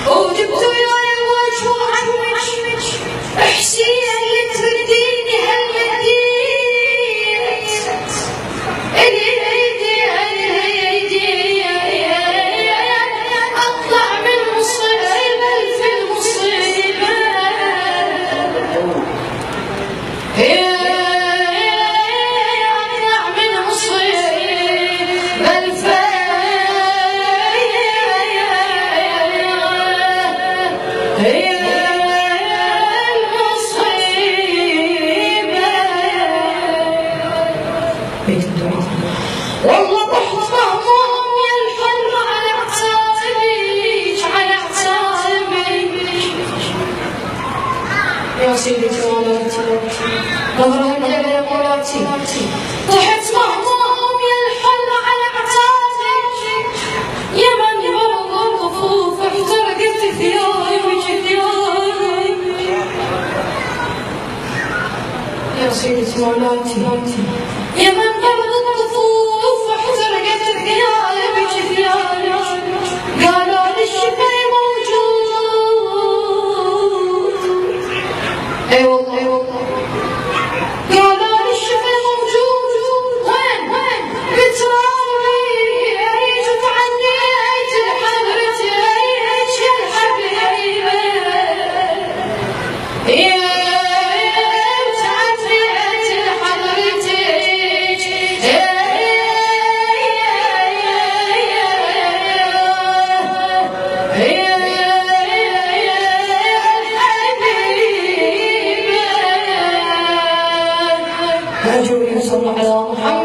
وجبت يا الوجه وعنك حسين اللي ترديني اطلع من مصيبه في المصيبه اطلع من مصيبه والله ضحت مهموم يا الحلم على عتابك على عتابك يا سيدتي ولاتي نظرهم لك يا ولاتي ضحت مهموم يا الحلم على عتابك يا من برض الغفوف احترقت ثيابك يا سيدتي ولاتي يا من برض الطفوف واحترقت ثيابك قالوا لي الشفاء موجود اي والله قالوا لي الشفاء موجود وين بتراوي عيشت عني عيش الحبرة عيش الحبيبة صلى على محمد